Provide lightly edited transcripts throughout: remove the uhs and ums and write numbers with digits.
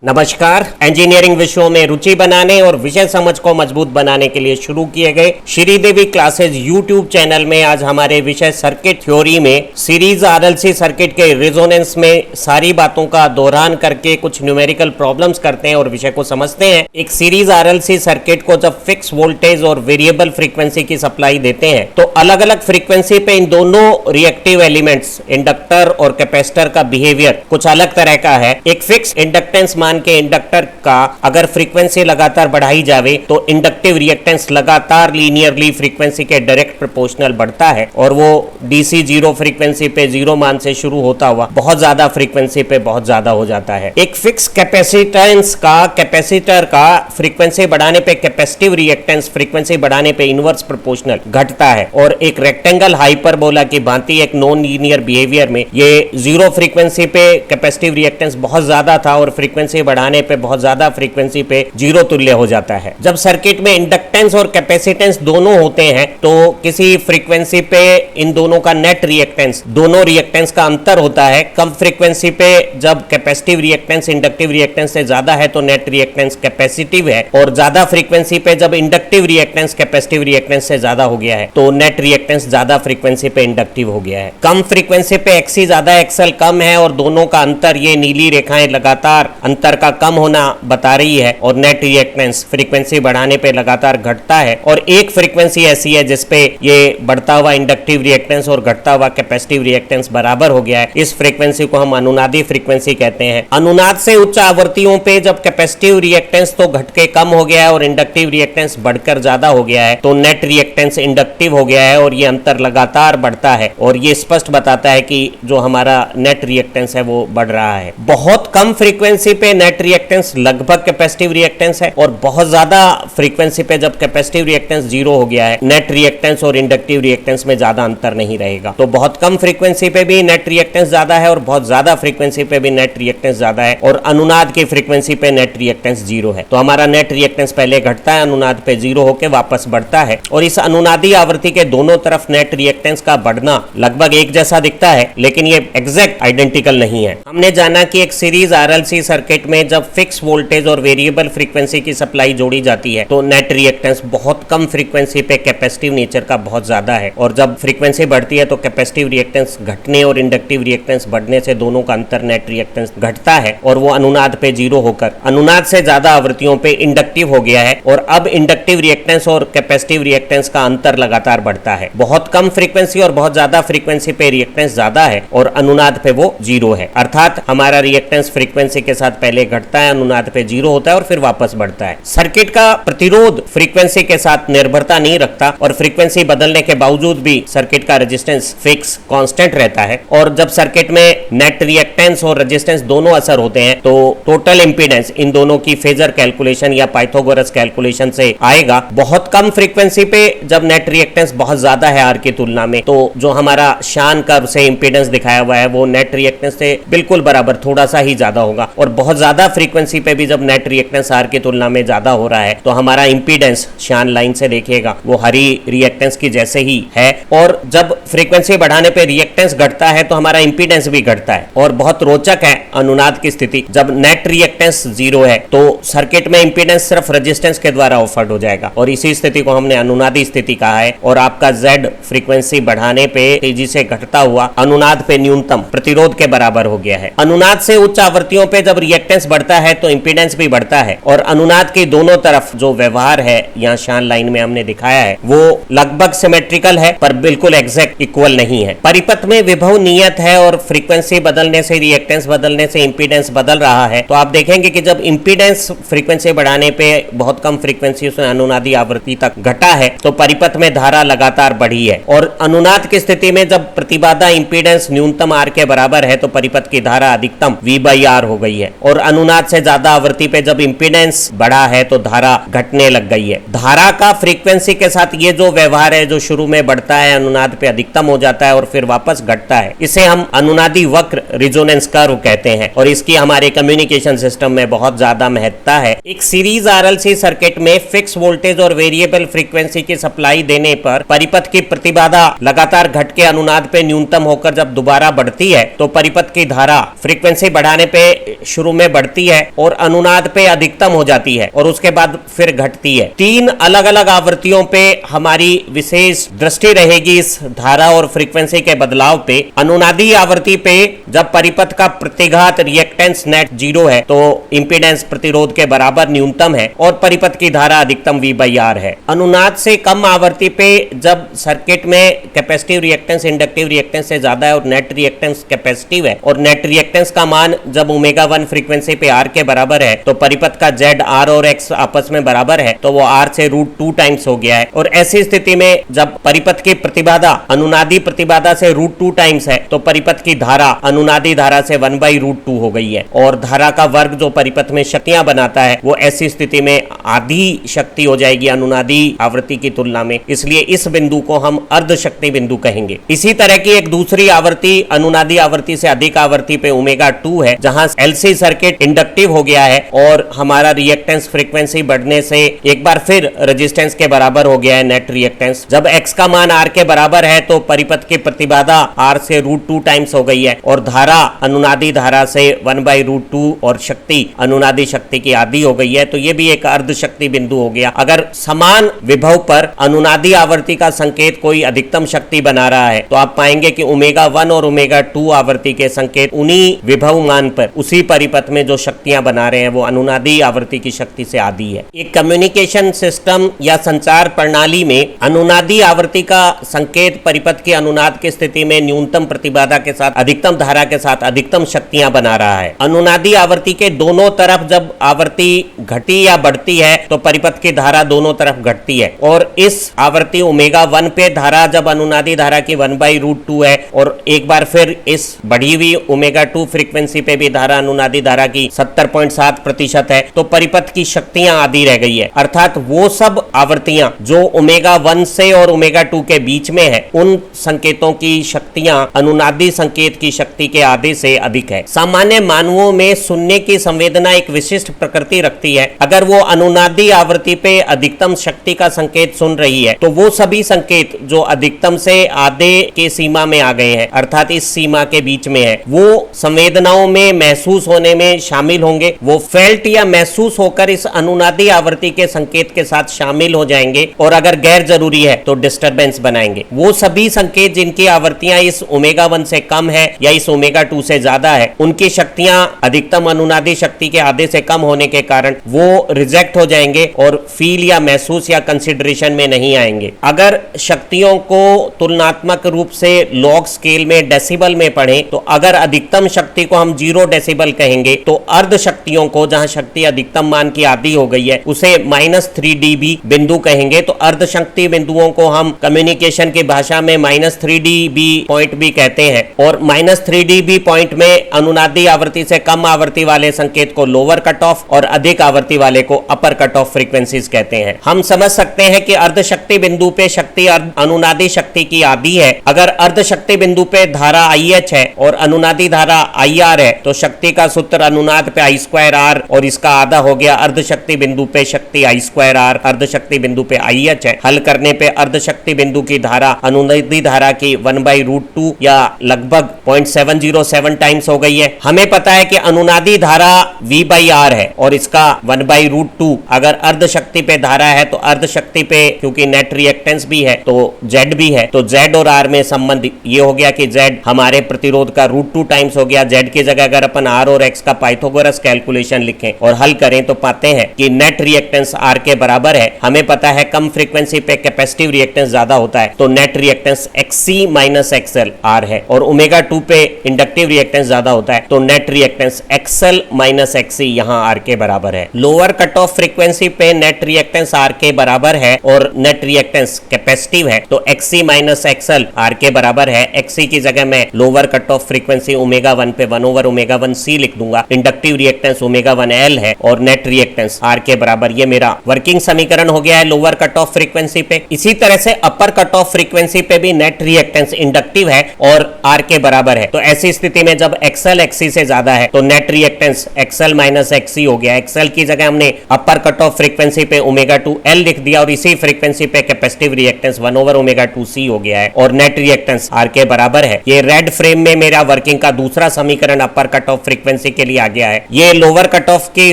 नमस्कार। इंजीनियरिंग विषयों में रुचि बनाने और विषय समझ को मजबूत बनाने के लिए शुरू किए गए श्रीदेवी क्लासेज यूट्यूब चैनल में आज हमारे विषय सर्किट थ्योरी में सीरीज आरएलसी सर्किट के रेजोनेंस में सारी बातों का दोहरान करके कुछ न्यूमेरिकल प्रॉब्लम्स करते हैं और विषय को समझते हैं। एक सीरीज आरएलसी सर्किट को जब फिक्स वोल्टेज और वेरिएबल फ्रीक्वेंसी की सप्लाई देते हैं तो अलग अलग फ्रीक्वेंसी पे इन दोनों रिएक्टिव एलिमेंट्स इंडक्टर और कैपेसिटर का बिहेवियर कुछ अलग तरह का है। एक फिक्स इंडक्टेंस के इंडक्टर का अगर फ्रीक्वेंसी लगातार बढ़ाई जावे तो इंडक्टिव रिएक्टेंस लगातार लीनियरली फ्रीक्वेंसी के डायरेक्ट प्रोपोर्शनल बढ़ता है और वो डीसी जीरो फ्रीक्वेंसी पे जीरो मान से शुरू होता हुआ बहुत ज्यादा फ्रीक्वेंसी पे बहुत ज्यादा हो जाता है। एक फिक्स कैपेसिटेंस का कैपेसिटर का फ्रीक्वेंसी बढ़ाने पे कैपेसिटिव रिएक्टेंस फ्रीक्वेंसी बढ़ाने पे इनवर्स प्रोपोर्शनल घटता है और एक रेक्टेंगल हाइपरबोला की भांति एक नॉन लीनियर बिहेवियर में ये जीरो फ्रीक्वेंसी पे कैपेसिटिव रिएक्टेंस बहुत ज्यादा था और फ्रीक्वेंसी बढ़ाने पे बहुत ज्यादा फ्रीक्वेंसी पे जीरो तुल्य हो जाता है। जब सर्किट में इंडक्टेंस और कैपेसिटेंस दोनों होते हैं तो किसी फ्रीक्वेंसी पे इन दोनों का नेट रिएक्टेंस दोनों रिएक्टेंस का अंतर होता है। कम फ्रीक्वेंसी पे जब कैपेसिटिव रिएक्टेंस इंडक्टिव रिएक्टेंस से ज्यादा है तो नेट रिएक्टेंस कैपेसिटिव है और ज्यादा फ्रीक्वेंसी पे जब इंडक्टिव रिएक्टेंस कैपेसिटिव रिएक्टेंस से ज्यादा हो गया है तो नेट रिएक्टेंस ज्यादा फ्रीक्वेंसी पे इंडक्टिव हो गया है। कम फ्रीक्वेंसी पे एक्सी ज्यादा एक्सएल कम है और दोनों का अंतर ये नीली रेखाएं लगातार अंतर का कम होना बता रही है और नेट रिएक्टेंस फ्रीक्वेंसी बढ़ाने पे लगातार घटता है और एक फ्रीक्वेंसी ऐसी है जिसपे ये बढ़ता हुआ इंडक्टिव रिएक्टेंस और घटता हुआ कैपेसिटिव रिएक्टेंस बराबर हो गया है। इस फ्रीक्वेंसी को हम अनुनादी फ्रीक्वेंसी कहते हैं। अनुनाद से उच्च आवृत्तियों पे जब कैपेसिटिव रिएक्टेंस तो घट के कम हो गया है और इंडक्टिव रिएक्टेंस बढ़कर ज्यादा हो गया है तो नेट रिएक्टेंस इंडक्टिव हो गया है और ये अंतर लगातार बढ़ता है और ये स्पष्ट बताता है कि जो हमारा नेट रिएक्टेंस है वो बढ़ रहा है। बहुत कम फ्रीक्वेंसी पे नेट रिएक्टेंस लगभग कैपेसिटिव रिएक्टेंस है और बहुत ज्यादा फ्रीक्वेंसी पे जब कैपेसिटिव रिएक्टेंस जीरो हो गया है नेट रिएक्टेंस और इंडक्टिव रिएक्टेंस में ज्यादा अंतर नहीं रहेगा। तो बहुत कम फ्रीक्वेंसी पे भी नेट रिएक्टेंस ज्यादा है और बहुत ज्यादा फ्रीक्वेंसी पे भी नेट रिएक्टेंस ज्यादा है और अनुनाद की फ्रीक्वेंसी पे नेट रिएक्टेंस जीरो है। तो हमारा नेट रिएक्टेंस पहले घटता है अनुनाद पे जीरो होकर वापस बढ़ता है और इस अनुनादी आवृत्ति के दोनों तरफ नेट रिएक्टेंस का बढ़ना लगभग एक जैसा दिखता है लेकिन ये एग्जैक्ट आइडेंटिकल नहीं है। हमने जाना कि एक सीरीज आरएलसी सर्किट में जब फिक्स वोल्टेज और वेरिएबल फ्रीक्वेंसी की सप्लाई जोड़ी जाती है तो नेट रिएक्टेंस बहुत कम फ्रीक्वेंसी पे कैपेसिटिव नेचर का बहुत ज्यादा है और जब फ्रीक्वेंसी बढ़ती है तो कैपेसिटिव रिएक्टेंस घटने और इंडक्टिव रिएक्टेंस बढ़ने से दोनों का अंतर नेट रिएक्टेंस घटता है और वो अनुनाद पे जीरो होकर अनुनाद से ज्यादा आवृत्तियों पे इंडक्टिव हो गया है और अब इंडक्टिव रिएक्टेंस और कैपेसिटिव रिएक्टेंस का अंतर लगातार बढ़ता है। बहुत कम फ्रीक्वेंसी और बहुत ज्यादा फ्रीक्वेंसी पे रिएक्टेंस ज्यादा है और अनुनाद पे वो जीरो है अर्थात हमारा रिएक्टेंस फ्रीक्वेंसी के साथ पहले घटता है अनुनाद पे जीरो होता है और फिर वापस बढ़ता है। सर्किट का प्रतिरोध फ्रीक्वेंसी के साथ निर्भरता नहीं रखता और फ्रीक्वेंसी बदलने के बावजूद भी सर्किट का रेजिस्टेंस फिक्स कांस्टेंट रहता है और जब सर्किट में नेट रिएक्टेंस और रेजिस्टेंस दोनों असर होते हैं तो टोटल इंपीडेंस इन दोनों की फेजर कैलकुलेशन या पाइथागोरस कैलकुलेशन से आएगा। बहुत कम फ्रीक्वेंसी पे जब नेट रिएक्टेंस बहुत ज्यादा है आर की तुलना में तो जो हमारा शान कर्व से इंपीडेंस दिखाया हुआ है वो नेट रिएक्टेंस से बिल्कुल बराबर थोड़ा सा ही ज्यादा होगा और बहुत ज्यादा फ्रीक्वेंसी पे भी जब नेट रिएक्टेंस आर की तुलना में ज्यादा हो रहा है तो हमारा इंपीडेंस शान लाइन से देखिएगा वो हरी रिएक्टेंस की जैसे ही है और जब फ्रीक्वेंसी बढ़ाने पे रिएक्टेंस घटता है तो हमारा इंपीडेंस भी घटता है और बहुत रोचक है अनुनाद की स्थिति। जब नेट रिएक्टेंस जीरो है तो सर्किट में इंपीडेंस सिर्फ रेजिस्टेंस के द्वारा ऑफर्ड हो जाएगा और इसी स्थिति को हमने अनुनादी स्थिति कहा है और आपका Z फ्रीक्वेंसी बढ़ाने पे तेजी से घटता हुआ अनुनाद पे न्यूनतम प्रतिरोध के बराबर हो गया है। अनुनाद से उच्च आवृत्तियों पे जब रिएक्टेंस बढ़ता है तो इंपीडेंस भी बढ़ता है और अनुनाद के दोनों तरफ जो व्यवहार है यहाँ शान लाइन में हमने दिखाया है वो लगभग सिमेट्रिकल है पर बिल्कुल एग्जैक्ट इक्वल नहीं है। परिपथ में विभव नियत है और फ्रीक्वेंसी बदलने से रिएक्टेंस बदलने से इंपीडेंस बदल रहा है तो आप देखेंगे कि जब इंपीडेंस फ्रीक्वेंसी बढ़ाने पे बहुत कम फ्रीक्वेंसी से अनुनादी आवृत्ति तक घटा है तो परिपथ में धारा लगातार बढ़ी है और अनुनाद की स्थिति में जब प्रतिबाधा इंपीडेंस न्यूनतम आर के बराबर है तो परिपथ की धारा अधिकतम V/R हो गई है और अनुनाद से ज्यादा आवृत्ति पे जब इंपीडेंस बढ़ा है तो धारा घटने लग गई है। धारा का फ्रीक्वेंसी के साथ ये जो व्यवहार है जो शुरू में बढ़ता है अनुनाद पे अधिकतम हो जाता है और फिर वापस घटता है इसे हम अनुनादी वक्र रेजोनेंस कर्व कहते हैं और इसकी हमारे कम्युनिकेशन सिस्टम में बहुत ज्यादा महत्ता है। एक सीरीज आरएलसी सर्किट में फिक्स वोल्टेज और वेरिएबल फ्रीक्वेंसी की सप्लाई देने पर परिपथ की प्रतिबाधा लगातार घट के अनुनाद पे न्यूनतम होकर जब दोबारा बढ़ती है तो परिपथ की धारा फ्रीक्वेंसी बढ़ाने पे शुरू में बढ़ती है और अनुनाद पे अधिकतम हो जाती है और उसके बाद फिर घटती है। 3 अलग अलग आवृत्तियों पे हमारी विशेष दृष्टि रहेगी इस धारा और फ्रीक्वेंसी के बदलाव पे। अनुनादी आवृत्ति पे जब परिपथ का प्रतिघात रिएक्टेंस नेट 0 है तो इंपीडेंस प्रतिरोध के बराबर न्यूनतम है और परिपथ की धारा अधिकतम V/R है। अनुनाद से कम आवृत्ति पे जब सर्किट में कैपेसिटिव रिएक्टेंस इंडक्टिव रिएक्टेंस से ज्यादा है और नेट रिएक्टेंस कैपेसिटिव है और नेट रिएक्टेंस का मान जब ω1 फ्रीक्वेंसी पे R के बराबर है तो परिपथ का Z, R और X आपस में बराबर है तो वो R से √2 टाइम्स हो गया है। और ऐसी स्थिति में जब परिपथ की प्रतिबाधा अनुनादी प्रतिबाधा से √2 टाइम्स है तो परिपथ की धारा अनुनादी धारा से 1/√2 हो गई है और धारा का वर्ग जो परिपथ में शक्तियां बनाता है वो ऐसी स्थिति में आधी शक्ति हो जाएगी अनुनादी आवृत्ति की तुलना में, इसलिए इस बिंदु को हम अर्ध शक्ति बिंदु कहेंगे। इसी तरह की एक दूसरी आवृत्ति अनुनादी आवृत्ति से अधिक आवृत्ति पे ω2 है जहां LC सर्किट इंडक्टिव हो गया है और हमारा रिएक्टेंस फ्रीक्वेंसी बढ़ने से एक बार फिर रेजिस्टेंस के बराबर हो गया है नेट रिएक्टेंस। जब X का मान R के बराबर है तो परिपथ की प्रतिबाधा R से √2 टाइम्स हो गई है और धारा अनुनादी धारा से 1/√2 और शक्ति अनुनादी शक्ति की आधी हो गई है, तो ये भी एक अर्ध शक्ति बिंदु हो गया। अगर समान विभव पर अनुनादी आवृत्ति का संकेत कोई अधिकतम शक्ति बना रहा है तो आप पाएंगे कि ω1 और ω2 आवृत्ति के संकेत उन्हीं विभव मान पर उसी परिपथ में जो शक्तियां बना रहे हैं वो अनुनादी आवृत्ति की शक्ति से आधी है। एक कम्युनिकेशन सिस्टम या संचार प्रणाली में अनुनादी आवृत्ति का संकेत परिपथ के अनुनाद की स्थिति में न्यूनतम प्रतिबाधा के साथ अधिकतम धारा के साथ अधिकतम शक्तियां बना रहा है। अनुनादी आवृत्ति के दोनों तरफ जब आवृत्ति घटी या बढ़ती है तो परिपथ की धारा दोनों तरफ घटती है और इस आवृत्ति ω1 पे धारा जब अनुनादी धारा की 1/√2 है और एक बार फिर इस बढ़ी हुई ω2 फ्रीक्वेंसी पे भी धारा अनुनादी धारा की 70.7% है तो परिपथ की शक्तियां आधी रह गई है। अर्थात वो सब आवृत्तियां जो ω1 से और ω2 के बीच में है उन संकेतों की शक्तियां अनुनादी संकेत की शक्ति के आधे से अधिक है। सामान्य मानवों में सुनने की संवेदना एक विशिष्ट प्रकृति रखती है। अगर वो अनुनादी आवृत्ति पे अधिकतम शक्ति का संकेत सुन रही है तो वो सभी संकेत जो अधिकतम से आधे के सीमा में आ गए हैं अर्थात इस सीमा के बीच में है वो संवेदनाओं में महसूस होने में शामिल होंगे। वो फेल्ट या महसूस होकर इस अनुनादी आवृत्ति के संकेत के साथ शामिल हो जाएंगे और अगर गैर जरूरी है तो डिस्टरबेंस बनाएंगे। वो सभी संकेत जिनकी आवृत्तियां इस ω1 से कम है या इस ω2 से ज्यादा है उनकी शक्तियां अधिकतम अनुनादी शक्ति के आधे से कम होने के कारण वो रिजेक्ट हो जाएंगे और फील या महसूस या कंसिडरेशन में नहीं आएंगे। अगर शक्तियों को तुलनात्मक रूप से लॉग स्केल में डेसिबल में पढ़ें तो अगर अधिकतम शक्ति को हम 0 डेसिबल कहेंगे तो अर्ध शक्तियों को जहां शक्ति अधिकतम मान की आधी हो गई है उसे -3 dB बिंदु कहेंगे। तो अर्ध शक्ति बिंदुओं को हम कम्युनिकेशन की भाषा में -3 dB पॉइंट भी कहते हैं और -3 dB पॉइंट में अनुनादी आवृत्ति से कम आवृत्ति वाले संकेत को लोअर कट ऑफ और अधिक आवृत्ति वाले को अपर कट ऑफ फ्रीक्वेंसीज कहते हैं। हम समझ सकते हैं कि अर्ध शक्ति बिंदु पे शक्ति अनुनादी शक्ति की आधी है। अगर अर्ध शक्ति बिंदु पे धारा IH है और अनुनादी धारा IR है तो शक्ति का सूत्र अनुनाद पे I2R और इसका आधा हो गया अर्ध शक्ति बिंदु पे शक्ति I2R अर्ध शक्ति बिंदु पे IH है। हल करने पे अर्ध शक्ति बिंदु की धारा अनुनादी धारा की 1/√2 या लगभग 0.707 टाइम्स हो गई है। हमें पता है कि अनुनादी धारा V/R है और इसका 1/√2 अगर अर्ध शक्ति पे धारा है तो अर्ध शक्ति पे क्योंकि नेट रिएक्टेंस भी है तो Z भी है तो Z और R में संबंध ये हो गया कि Z हमारे प्रतिरोध का √2 टाइम्स हो गया। Z की जगह अगर अपन R और X का पाइथागोरस कैलकुलेशन लिखें और हल करें तो पाते हैं कि नेट रिएक्टेंस R के बराबर है। हमें पता है कम फ्रीक्वेंसी पे कैपेसिटिव रिएक्टेंस ज्यादा होता है तो net reactance XC - XL R है और ω2 पे इंडक्टिव रिएक्टेंस ज्यादा होता है तो नेट रिएक्टेंस XL - XC यहाँ R के बराबर है। लोअर कट ऑफ फ्रीक्वेंसी पे नेट रिएक्टेंस R के बराबर है और नेट रिएक्टेंस कैपेसिटिव है तो XC - XL R के बराबर है। XC की जगह मैं लोअर कट ऑफ फ्रीक्वेंसी ω1 पे 1/ω1C लिख दूंगा। इंडक्टिव रिएक्टेंस ω1L है और नेट रिएक्टेंस R के बराबर। ये मेरा वर्किंग समीकरण हो गया है लोअर कट ऑफ फ्रीक्वेंसी पे। इसी तरह से अपर कट ऑफ फ्रीक्वेंसी पे भी नेट रिएक्टेंस इंडक्टिव है और R के बराबर है। तो ऐसी स्थिति में जब XL XC से ज्यादा है तो नेट रिएक्टेंस XL - XC हो गया। XL की जगह हमने अपर कट ऑफ फ्रीक्वेंसी पे ω2L लिख दिया और इसी फ्रीक्वेंसी पे कैपेसिटिव रिएक्टेंस 1/ω2C हो गया है और नेट रिएक्टेंस R के बराबर है। ये रेड फ्रेम में मेरा वर्किंग का दूसरा समीकरण अपर कट ऑफ फ्रीक्वेंसी के क्लियरली आ गया है। ये लोअर कट ऑफ की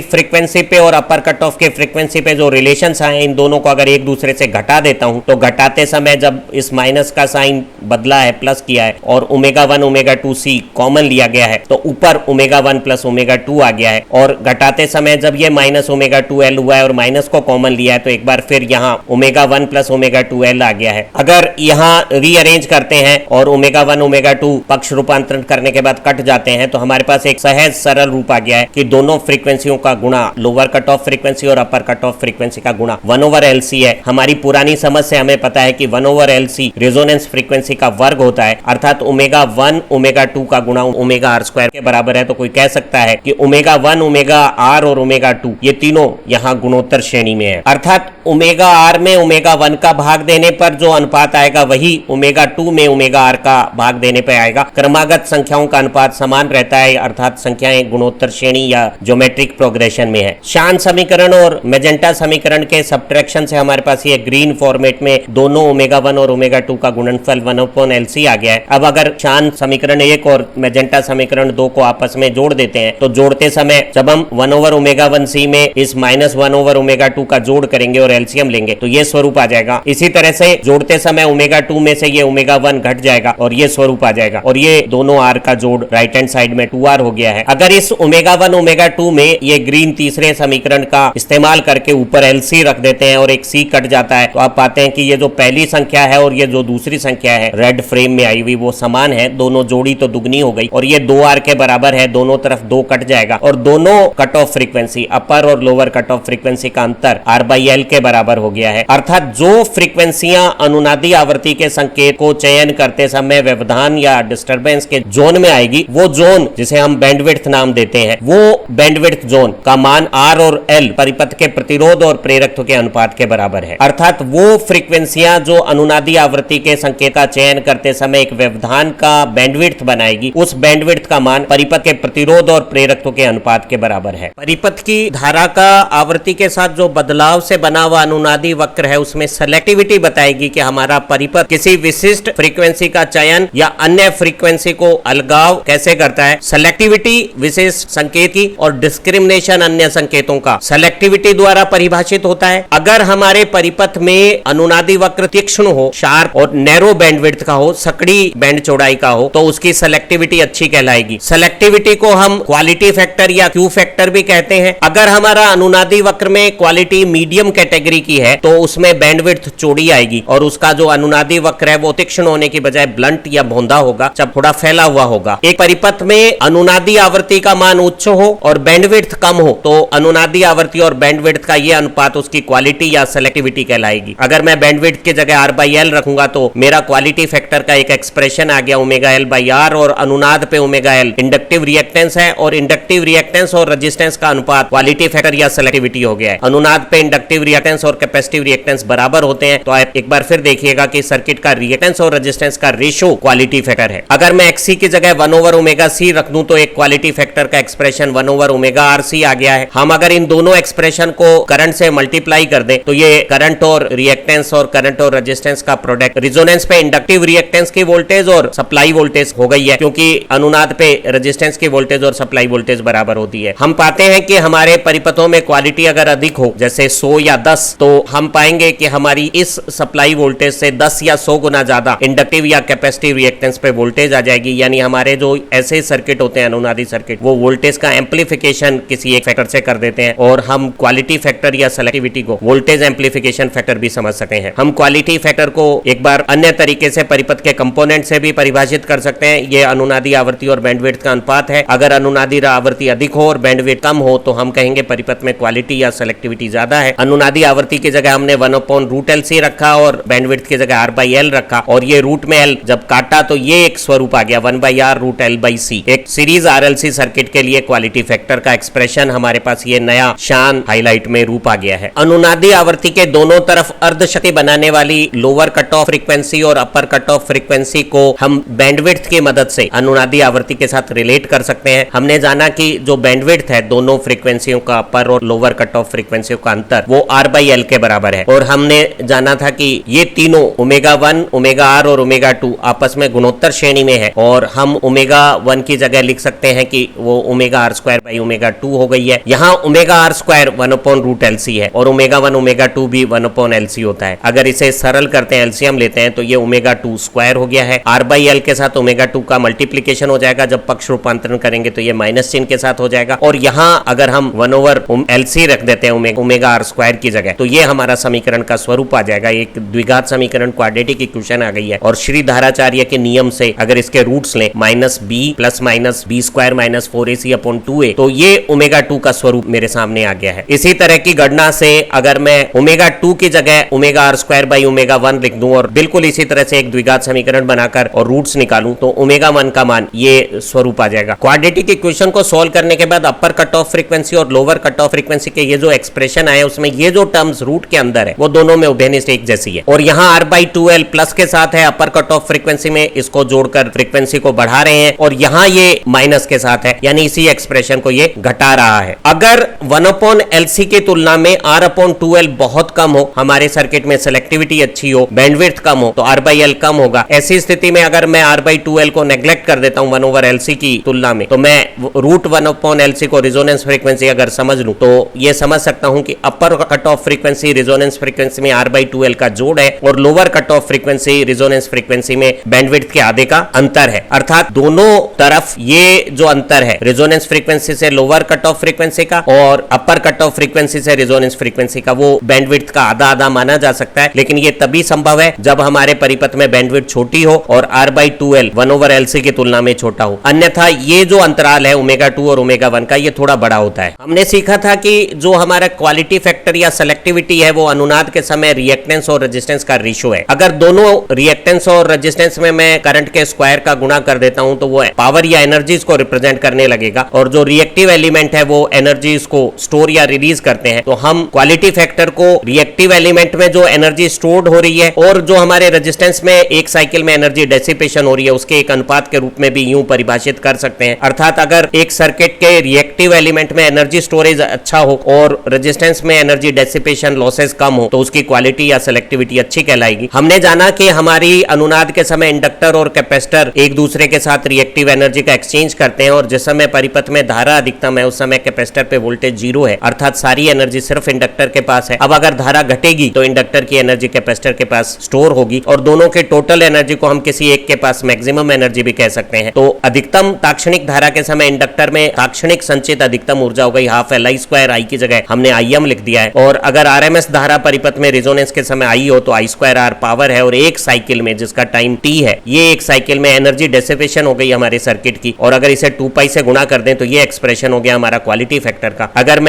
फ्रीक्वेंसी पे और अपर कट ऑफ की फ्रीक्वेंसी पे जो रिलेशंस आए इन दोनों को अगर एक दूसरे से घटा देता हूं तो घटाते समय जब इस माइनस का साइन बदला है, प्लस किया है और ओमेगा 1 ओमेगा 2 सी कॉमन लिया गया है तो ऊपर ओमेगा 1 प्लस ओमेगा 2 आ गया है, और घटाते समय जब ये माइनस ओमेगा 2l हुआ है और माइनस को कॉमन लिया है तो एक बार फिर यहाँ ओमेगा 1 प्लस ओमेगा 2l आ गया है। अगर यहाँ रीअरेंज करते हैं और ओमेगा 1 ओमेगा 2 पक्ष रूपांतरण करने के बाद कट जाते हैं तो हमारे पास एक सहज सरल रूप आ गया है कि दोनों फ्रीक्वेंसियों का गुणा लोअर कट ऑफ फ्रीक्वेंसी और अपर कट ऑफ फ्रीक्वेंसी का गुणा 1/LC है। हमारी पुरानी समझ से हमें पता है कि 1/LC रेजोनेंस फ्रीक्वेंसी का वर्ग होता है, अर्थात ओमेगा 1 ओमेगा 2 का गुणा ओमेगा r स्क्वायर के बराबर है। तो कोई कह सकता है कि ओमेगा 1 ओमेगा r और ओमेगा 2 ये तीनों यहाँ गुणोत्तर श्रेणी में है, अर्थात ओमेगा r में ओमेगा 1 का भाग देने पर जो अनुपात आएगा वही ओमेगा 2 में ओमेगा r का भाग देने पर आएगा। क्रमागत संख्याओं का अनुपात समान रहता है, अर्थात संख्याएं गुणोत्तर श्रेणी या ज्योमेट्रिक प्रोग्रेशन में है। शान समीकरण और मेजेंटा समीकरण के सब्ट्रैक्शन से हमारे पास ये ग्रीन फॉर्मेट में दोनों ओमेगा 1 और ओमेगा 2 का गुणनफल 1/LC आ गया है। अब अगर शान समीकरण 1 और मेजेंटा समीकरण 2 को आपस में जोड़ देते हैं तो जोड़ते समय जब हम 1/ओमेगा 1c में इस -1/ओमेगा 2 का जोड़ करेंगे और एलसीएम लेंगे तो ये स्वरूप आ जाएगा। इसी तरह से जोड़ते समय ओमेगा 2 में से ये ओमेगा 1 घट जाएगा और ये स्वरूप आ जाएगा, और ये दोनों r का जोड़ राइट हैंड साइड में 2r हो गया है। अगर इस ओमेगा 1 ओमेगा 2 में ये ग्रीन तीसरे समीकरण का इस्तेमाल करके ऊपर LC रख देते हैं और एक C कट जाता है तो आप पाते हैं कि ये जो पहली संख्या है और ये जो दूसरी संख्या है रेड फ्रेम में आई हुई वो समान है, दोनों जोड़ी तो दुगनी हो गई और ये 2r के बराबर है, दोनों तरफ 2 कट जाएगा और दोनों कट ऑफ फ्रीक्वेंसी अपर और लोअर कट ऑफ फ्रीक्वेंसी का अंतर r/L के बराबर हो गया है। अर्थात जो फ्रीक्वेंसियां अनुनादी आवृत्ति के संकेत को चयन करते समय व्यवधान या डिस्टरबेंस के जोन में आएगी, वो जोन जिसे हम बैंडविड्थ नाम देते हैं, वो बैंडविड्थ जोन का मान R और L परिपथ के प्रतिरोध और प्रेरकत्व के अनुपात के बराबर है। अर्थात वो फ्रीक्वेंसियां जो अनुनादी आवृत्ति के संकेत का चयन करते समय एक व्यवधान का बैंडविड्थ बनाएगी, उस बैंडविड्थ का मान परिपथ के प्रतिरोध और प्रेरकत्व के अनुपात के बराबर है। परिपथ की धारा का आवृत्ति के साथ जो बदलाव से बना हुआ अनुनादी वक्र है उसमें सेलेक्टिविटी बताएगी कि हमारा परिपथ किसी विशिष्ट फ्रीक्वेंसी का चयन या अन्य फ्रीक्वेंसी को अलगाव कैसे करता है। सेलेक्टिविटी विशेष संकेत की और डिस्क्रिमिनेशन अन्य संकेतों का सेलेक्टिविटी द्वारा परिभाषित होता है। अगर हमारे परिपथ में अनुनादी वक्र तीक्ष्ण हो, शार्प और नैरो बैंडविड्थ का हो, सकड़ी बैंड चौड़ाई का हो तो उसकी सेलेक्टिविटी अच्छी कहलाएगी। सेलेक्टिविटी को हम क्वालिटी फैक्टर या क्यू फैक्टर भी कहते हैं। अगर हमारा अनुनादी वक्र में क्वालिटी मीडियम कैटेगरी की है तो उसमें बैंडविड्थ चौड़ी आएगी और उसका जो अनुनादी वक्र है वो तीक्ष्ण होने की बजाय ब्लंट या भौंधा होगा, जब थोड़ा फैला हुआ होगा। एक परिपथ में अनुनादी आवृत्ति का मान उच्च हो और बैंडविड्थ कम हो तो अनुनादी आवृत्ति और बैंडविड्थ का ये अनुपात उसकी क्वालिटी या सेलेक्टिविटी कहलाएगी। अगर मैं बैंडविड्थ की जगह r/L रखूंगा तो मेरा क्वालिटी फैक्टर का एक एक्सप्रेशन आ गया ओमेगा L/R, और अनुनाद पे ओमेगा L इंडक्टिव रिएक्टेंस है और इंडक्टिव रिएक्टेंस और रेजिस्टेंस का अनुपात क्वालिटी फैक्टर या सेलेक्टिविटी हो गया है। अनुनाद पे इंडक्टिव रिएक्टेंस और कैपेसिटिव रिएक्टेंस बराबर होते हैं तो आप एक बार फिर देखिएगा कि सर्किट का रिएक्टेंस और रेजिस्टेंस का रेशो क्वालिटी फैक्टर है। अगर मैं XC की जगह 1/ωc रख दूं तो एक क्वालिटी फैक्टर का एक्सप्रेशन 1/ωRC आ गया है। हम अगर इन दोनों एक्सप्रेशन को करंट से मल्टीप्लाई कर दें तो ये करंट और रिएक्टेंस और करंट और रेजिस्टेंस का प्रोडक्ट रेजोनेंस पे इंडक्टिव रिएक्टेंस की वोल्टेज और सप्लाई वोल्टेज हो गई है, क्योंकि अनुनाद पे रेजिस्टेंस की वोल्टेज और सप्लाई वोल्टेज बराबर होती है। हम पाते हैं कि हमारे परिपथों में क्वालिटी अगर अधिक हो जैसे 100 या 10 तो हम पाएंगे कि हमारी इस सप्लाई वोल्टेज से 10 या 100 गुना ज्यादा इंडक्टिव या कैपेसिटिव रिएक्टेंस पे वोल्टेज आ जाएगी। यानी हमारे जो ऐसे सर्किट होते हैं अनुनादी सर्किट, वो वोल्टेज का एम्पलीफिकेशन किसी एक फैक्टर से कर देते हैं और हम क्वालिटी फैक्टर या सेलेक्टिविटी को वोल्टेज एम्पलीफिकेशन फैक्टर भी समझ सकते हैं। हम क्वालिटी फैक्टर को एक बार अन्य तरीके से परिपथ के कंपोनेंट से भी परिभाषित कर सकते हैं। ये अनुनादी आवृत्ति और बैंडविड्थ का अनुपात है। अगर अनुनादी आवृत्ति अधिक हो और बैंडविड्थ कम हो तो हम कहेंगे परिपथ में क्वालिटी या सेलेक्टिविटी ज्यादा है। अनुनादी आवृत्ति की जगह हमने 1/√LC रखा और बैंडविड्थ की जगह r/L रखा, और ये रूट में L जब काटा तो ये एक स्वरूप आ गया 1/R√L/C। एक सीरीज RLC सर्किट के लिए क्वालिटी फैक्टर का एक्सप्रेशन हमारे पास ये नया शान हाईलाइट में रूप आ गया है। अनुनादी आवृत्ति के दोनों तरफ अर्धशक्ति बनाने वाली लोअर कट ऑफ फ्रीक्वेंसी और अपर कट ऑफ फ्रीक्वेंसी को हम बैंडविड्थ की मदद से अनुनादी आवृत्ति के साथ रिलेट कर सकते हैं। हमने जाना कि जो बैंडविड्थ है दोनों फ्रीक्वेंसियों का अपर और लोअर कट ऑफ फ्रीक्वेंसियों का अंतर वो r/L के बराबर है, और हमने जाना था कि ये तीनों ओमेगा 1, ओमेगा R और ओमेगा 2 आपस में गुणोत्तर श्रेणी में है, और हम ओमेगा 1 की जगह लिख सकते हैं कि वो omega r square by omega 2 हो गई है। यहाँ ओमेगा आर स्क्वायर 1/√LC है और ओमेगा 1 ओमेगा 2 भी 1/LC होता है। अगर इसे सरल करते हैं, एलसीएम लेते हैं, तो ये ओमेगा 2 स्क्वायर हो गया है। R/L के साथ ओमेगा 2 का मल्टीप्लीकेशन हो जाएगा, जब पक्ष रूपांतरण करेंगे तो ये माइनस चिन्ह के साथ हो जाएगा। और यहाँ अगर हम 1/LC रख देते हैं ओमेगा आर स्क्वायर की जगह, तो ये हमारा समीकरण का स्वरूप आ जाएगा। एक द्विघात समीकरण, क्वाड्रेटिक इक्वेशन आ गई है। और श्रीधराचार्य के नियम से अगर इसके रूट्स लें -b plus minus b square minus 4ac/2a, तो ये ओमेगा 2 का स्वरूप मेरे सामने आ गया है। इसी तरह की गणना से अगर मैं ओमेगा 2 की जगह omega r square by omega 1 लिख दूं और बिल्कुल इसी तरह से एक द्विघात समीकरण बनाकर और रूट्स निकालूं, तो ओमेगा 1 का मान ये स्वरूप आ जाएगा। क्वाड्रेटिक इक्वेशन को सॉल्व करने के बाद अपर कट ऑफ फ्रीक्वेंसी और लोअर कट ऑफ फ्रीक्वेंसी के ये जो एक्सप्रेशन आए, उसमें ये जो टर्म्स रूट के अंदर है वो दोनों में उभयनिष्ठ एक जैसी है। और यहाँ R/2L प्लस के साथ है अपर कट ऑफ फ्रीक्वेंसी में, इसको जोड़कर फ्रीक्वेंसी को बढ़ा रहे हैं, और यहाँ ये माइनस के साथ है, यानी इसी एक्सप्रेशन को ये घटा रहा है। अगर 1/LC की तुलना में R/2L बहुत कम हो, हमारे सर्किट में सिलेक्टिविटी अच्छी हो, बैंडविड्थ कम हो, तो R/L कम होगा। ऐसी स्थिति में अगर मैं R/2L को नेग्लेक्ट कर देता हूं 1/LC की तुलना में, तो मैं √1/LC को रिजोनेंस फ्रीक्वेंसी अगर समझ लूं, तो ये समझ सकता हूं कि upper cut off frequency resonance frequency में R/2L का जोड़ है और lower cut off frequency resonance frequency में बैंडविड्थ के आधे का अंतर है। अर्थात दोनों तरफ ये जो अंतर है रिजोनेंस फ्रीक्वेंसी से लोअर कट ऑफ फ्रीक्वेंसी का और अपर कट ऑफ फ्रीक्वेंसी से रिजोनेंस फ्रीक्वेंसी का, वो बैंडविड्थ का आधा आधा माना जा सकता है। लेकिन ये तभी संभव है जब हमारे परिपथ में बैंडविड्थ छोटी हो और R/2L 1/LC की तुलना में छोटा हो, अन्यथा ये जो अंतराल है ओमेगा 2 और ओमेगा 1 का, ये थोड़ा बड़ा होता है। हमने सीखा था कि जो हमारा क्वालिटी फैक्टर या सेलेक्टिविटी है वो अनुनाद के समय रिएक्टेंस और रेजिस्टेंस का रेशियो है। अगर दोनों रिएक्टेंस और रेजिस्टेंस में मैं करंट के स्क्वायर का गुणा कर देता हूं, तो वो पावर या एनर्जीज को रिप्रेजेंट करने लगेगा, और जो रिएक्टिव एलिमेंट है वो एनर्जीज को स्टोर या रिलीज करते हैं। तो हम क्वालिटी फैक्टर को रिएक्टिव एलिमेंट में जो एनर्जी स्टोर्ड हो रही है और जो हमारे रेजिस्टेंस में एक साइकिल में एनर्जी डेसिपेशन हो रही है, उसके एक अनुपात के रूप में भी यूं परिभाषित कर सकते हैं। अर्थात अगर एक सर्किट के रिएक्टिव एलिमेंट में एनर्जी स्टोरेज अच्छा हो और रेजिस्टेंस में एनर्जी डेसिपेशन लॉसेस कम हो, तो उसकी क्वालिटी या सेलेक्टिविटी अच्छी कहलाएगी। हमने जाना कि हमारी अनुनाद के समय इंडक्टर और कैपेसिटर एक दूसरे के साथ रिएक्टिव एनर्जी का एक्सचेंज करते हैं, और जिस समय परिपथ में धारा अधिकतम है उस समय कैपेसिटर पे वोल्टेज 0 है, अर्थात सारी एनर्जी सिर्फ इंडक्टर के पास है। अब अगर धारा घटेगी तो इंडक्टर की एनर्जी कैपेसिटर के पास स्टोर होगी, और दोनों के टोटल एनर्जी को हम किसी एक के पास मैक्सिमम एनर्जी भी कह सकते हैं। तो अधिकतम ताक्षणिक धारा के समय इंडक्टर में ताक्षणिक संचित अधिकतम ऊर्जा हो गई ½ Li2 I की जगह हमने Im लिख दिया है। और अगर RMS धारा परिपथ में रिजोनेंस के समय I हो तो I2R पावर है, और एक साइकिल में जिसका टाइम T है, ये एक साइकिल में एनर्जी डेसिपेशन हो गई हमारे सर्किट की। और अगर इसे 2π से गुणा कर दें तो ये एक्सप्रेशन हो गया हमारा क्वालिटी फैक्टर का। अगर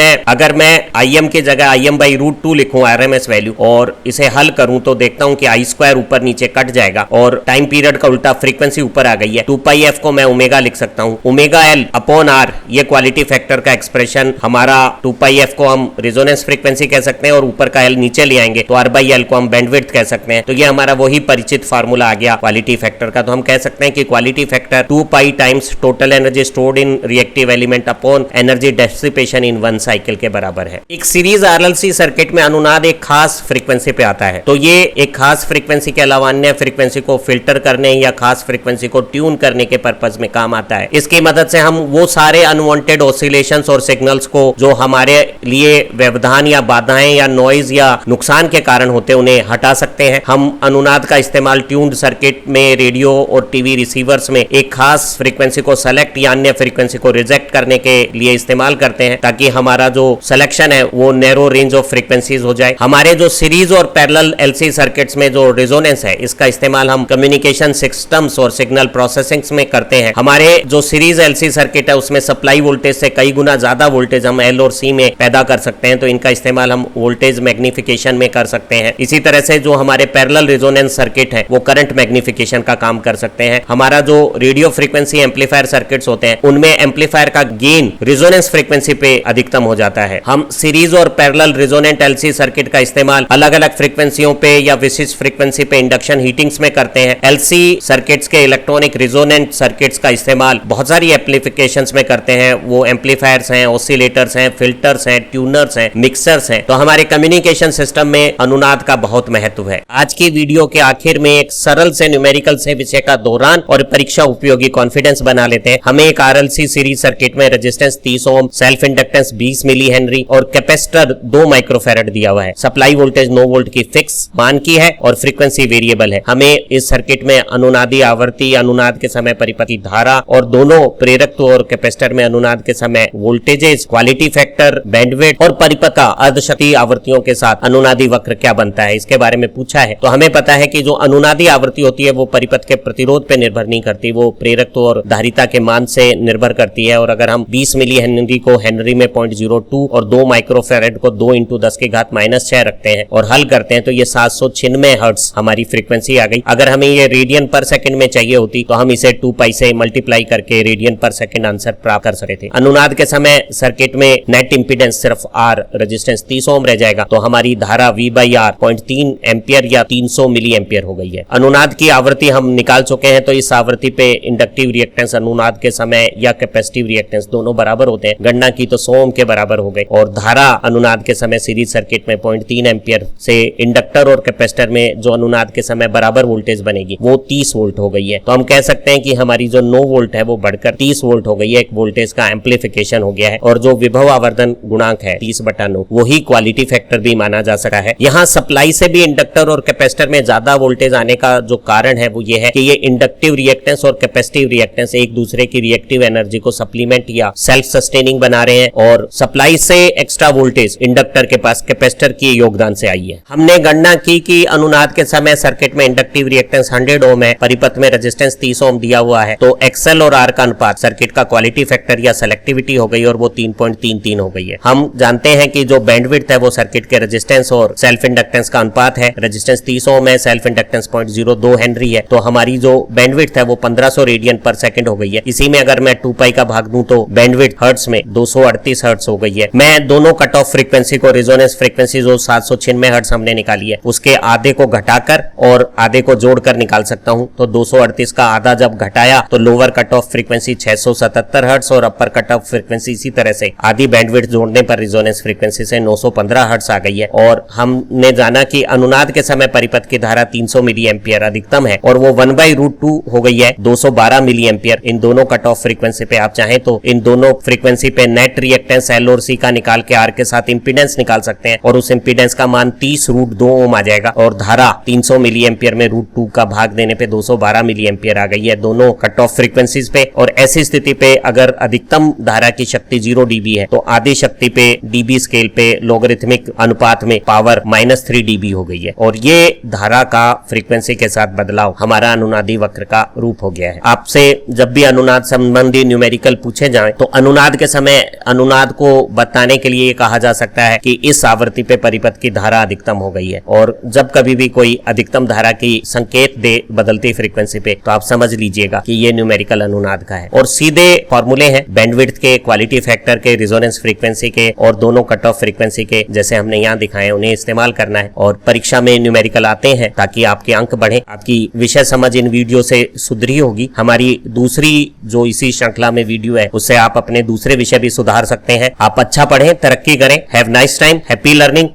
मैं Im की जगह Im/√2 लिखूं RMS वैल्यू और इसे हल करूं, तो देखता हूं कि I2 ऊपर नीचे कट जाएगा और टाइम पीरियड का उल्टा फ्रीक्वेंसी ऊपर आ गई है। 2πf को मैं ओमेगा लिख सकता हूं, ωL/R, ये क्वालिटी फैक्टर का एक्सप्रेशन हमारा। 2πf को हम रिजोनेंस फ्रीक्वेंसी कह सकते हैं और ऊपर का L नीचे ले आएंगे तो R/L को हम बैंडविड्थ कह सकते हैं। तो ये हमारा वही परिचित फार्मूला आ गया क्वालिटी फैक्टर का। तो हम कह सकते हैं कि quality factor 2π times total energy stored in reactive element upon energy dissipation in 1 cycle के बराबर है। एक सीरीज RLC सर्किट में अनुनाद एक खास फ्रीक्वेंसी पे आता है, तो ये एक खास फ्रीक्वेंसी के अलावा अन्य फ्रीक्वेंसी को फिल्टर करने या खास फ्रीक्वेंसी को ट्यून करने के पर्पज में काम आता है। इसकी मदद से हम वो सारे अनवांटेड ऑसिलेशंस और सिग्नल्स को जो हमारे लिए व्यवधान या बाधाएं या नॉइज या नुकसान के कारण होते हैं उन्हें हटा सकते हैं। हम अनुनाद का इस्तेमाल ट्यून्ड सर्किट में रेडियो और टीवी रिसीवर्स में एक खास फ्रीक्वेंसी को सेलेक्ट या अन्य फ्रीक्वेंसी को रिजेक्ट करने के लिए इस्तेमाल करते हैं, ताकि हमारा जो सिलेक्शन है वो नैरो रेंज ऑफ फ्रीक्वेंसीज हो जाए। हमारे जो सीरीज और पैरेलल LC सर्किट्स में जो रिजोनेंस है, इसका इस्तेमाल हम कम्युनिकेशन सिस्टम्स और सिग्नल प्रोसेसिंग में करते हैं। हमारे जो सीरीज LC सर्किट है उसमें सप्लाई वोल्टेज से कई गुना ज्यादा वोल्टेज हम L और C में पैदा कर सकते हैं, तो इनका इस्तेमाल हम वोल्टेज मैग्निफिकेशन में कर सकते हैं। इसी तरह से जो हमारे पैरेलल रिजोनेंस सर्किट है वो करंट मैग्निफिकेशन का काम कर सकते हैं। हमारा जो रेडियो फ्रीक्वेंसी एम्पलीफायर सर्किट्स होते हैं उनमें एम्पलीफायर का गेन रिजोनेंस फ्रीक्वेंसी पे अधिकतम हो जाता है। हम सीरीज और पैरेलल रिजोनेंट LC सर्किट का इस्तेमाल अलग अलग फ्रीक्वेंसियों पे या विशिष्ट फ्रीक्वेंसी पे इंडक्शन हीटिंग्स में करते हैं। LC सर्किट्स के इलेक्ट्रॉनिक रिजोनेंट सर्किट्स का इस्तेमाल बहुत सारी एप्लीकेशंस में करते हैं। वो एम्पलीफायर्स हैं, ऑसिलेटर्स हैं, फिल्टर्स हैं, ट्यूनर्स हैं, मिक्सर्स हैं। तो हमारे कम्युनिकेशन सिस्टम में अनुनाद का बहुत महत्व है। आज की वीडियो के आखिर में एक सरल से न्यूमेरिकल से विषय का दौरान और परीक्षा उपयोगी कॉन्फिडेंस बना लेते हैं। हमें एक RLC RLC सीरीज सर्किट में रेजिस्टेंस 30 ओम, सेल्फ इंडक्टेंस 20 मिली हेनरी और कैपेसिटर 2 माइक्रोफैराड दिया हुआ है। सप्लाई वोल्टेज 9 वोल्ट की फिक्स मान की है और फ्रीक्वेंसी वेरिएबल है। हमें इस सर्किट में अनुनादी आवृत्ति, अनुनाद के समय परिपथी धारा और दोनों प्रेरकत्व और कैपेसिटर में अनुनाद के समय वोल्टेजेस, क्वालिटी फैक्टर, बैंडविड्थ और परिपथ का अर्धशक्ति आवृत्तियों के साथ अनुनादी वक्र क्या बनता है, इसके बारे में पूछा है। तो हमें पता है कि जो अनुनादी आवृत्ति होती है वो परिपथ के प्रतिरोध पे निर्भर नहीं करती, वो प्रेरकत्व और धारिता के मान से निर्भर करती है। और अगर हम 20 मिली हेनरी को हेनरी में 0.02 और 2 माइक्रोफैराड को 2 × 10⁻⁶ रखते हैं और हल करते हैं तो ये 796 हर्ट्ज हमारी फ्रीक्वेंसी आ गई। अगर हमें ये रेडियन पर सेकंड में चाहिए होती तो हम इसे 2π से मल्टीप्लाई करके रेडियन पर सेकंड आंसर प्राप्त कर सकते थे। अनुनाद के समय सर्किट में नेट इंपीडेंस सिर्फ R, रेजिस्टेंस 30 ओम रह जाएगा, तो हमारी धारा V/R 0.3 एम्पियर या 300 मिली एम्पियर हो गई है। अनुनाद की आवृत्ति हम निकाल चुके हैं, तो इस आवृत्ति पे इंडक्टिव रिएक्टेंस अनुनाद के समय या कैपेसिटिव रिएक्टेंस दोनों बराबर होते हैं। गणना की तो 100 ओम के बराबर हो गए और धारा अनुनाद के समय सीरीज सर्किट में 0.3 एम्पियर से इंडक्टर और कैपेसिटर में जो अनुनाद के समय बराबर वोल्टेज बनेगी वो 30 वोल्ट हो गई है। तो हम कह सकते हैं कि हमारी जो 9 वोल्ट है वो बढ़कर 30 वोल्ट हो गई है। एक वोल्टेज का एम्प्लीफिकेशन हो गया है और जो विभव आवर्धन गुणांक है 30/9 वही क्वालिटी फैक्टर भी माना जा सकता है। यहाँ सप्लाई से भी इंडक्टर और कैपेसिटर में ज्यादा वोल्टेज आने का जो कारण है वो ये है कि ये इंडक्टिव रिएक्टेंस और कैपेसिटिव रिएक्टेंस एक दूसरे की रिएक्टिव एनर्जी को सप्लीमेंट या सेल्फ सस्टेनिंग बना रहे हैं और सप्लाई से एक्स्ट्रा वोल्टेज इंडक्टर के पास कैपेसिटर के योगदान से आई है। हमने गणना की कि अनुनाद के समय सर्किट में इंडक्टिव रिएक्टेंस 100 ओम है, परिपथ में रेजिस्टेंस 30 ओम दिया हुआ है, तो XL और R का अनुपात सर्किट का क्वालिटी फैक्टर या सेलेक्टिविटी हो गई और वो 3.33 हो गई है। हम जानते हैं कि जो बैंडविड्थ है वो सर्किट के रेजिस्टेंस और सेल्फ इंडक्टेंस का अनुपात है। रेजिस्टेंस 30 ओम है, सेल्फ इंडक्टेंस 0.02 हेनरी है, तो हमारी जो बैंडविड्थ है वो 1500 रेडियन पर सेकंड हो गई है। इसी में अगर मैं 2π का भाग दूं तो बैंडविड्थ हर्ट्ज में 238 हर्ट्ज हो गई है। मैं दोनों कट ऑफ फ्रीक्वेंसी को, रेजोनेंस फ्रीक्वेंसी जो 796 हर्ट्ज हमने निकाली है उसके आधे को घटाकर और आधे को जोड़कर निकाल सकता हूं। तो 238 का आधा जब घटाया तो lower cut off frequency 677 hertz और अपर कट ऑफ फ्रीक्वेंसी इसी तरह से आधी बैंडविड्थ जोड़ने पर रेजोनेंस फ्रीक्वेंसी से 915 हर्ट्ज आ गई है। और हमने जाना कि अनुनाद के समय परिपथ की धारा 300 मिली एम्पियर अधिकतम है और वो 1/√2 हो गई है 212 मिली एम्पियर। इन दोनों कट ऑफ फ्रीक्वेंसी पे आप चाहें तो इन दोनों फ्रीक्वेंसी पे नेट रिएक्टेंस L और C का निकाल के R के साथ इंपीडेंस निकाल सकते हैं और उस इंपीडेंस का मान 30√2 ओम आ जाएगा और धारा 300 मिली एम्पियर में √2 का भाग देने पे 212 मिली एम्पियर आ गई है दोनों कट ऑफ फ्रीक्वेंसीज पे। और ऐसी स्थिति पे अगर अधिकतम धारा की शक्ति 0 dB है तो आधी शक्ति पे dB स्केल पे लोगरिथमिक अनुपात में पावर -3 dB हो गई है और ये धारा का फ्रीक्वेंसी के साथ बदलाव हमारा अनुनादी वक्र का रूप हो गया है। आपसे जब भी अनुनाद संबंधी न्यूमेरिकल पूछे जाएं तो अनुनाद के समय अनुनाद को बताने के लिए कहा जा सकता है कि इस आवृत्ति पे परिपथ की धारा अधिकतम हो गई है। और जब कभी भी कोई अधिकतम धारा की संकेत दे बदलती फ्रीक्वेंसी पे तो आप समझ लीजिएगा कि ये न्यूमेरिकल अनुनाद का है। और सीधे फॉर्मूले हैं बैंडविड्थ के, क्वालिटी फैक्टर के, रेजोनेंस फ्रीक्वेंसी के और दोनों कट ऑफ फ्रीक्वेंसी के, जैसे हमने यहाँ दिखाए उन्हें इस्तेमाल करना है। और परीक्षा में न्यूमेरिकल आते हैं ताकि आपके अंक बढ़े, आपकी विषय समझ इन वीडियो से सुधरी होगी। हमारी दूसरी जो इसी श्रृंखला में वीडियो है उससे आप अपने दूसरे विषय भी सुधार सकते हैं। आप अच्छा पढ़ें, तरक्की करें। Have nice time, happy learning.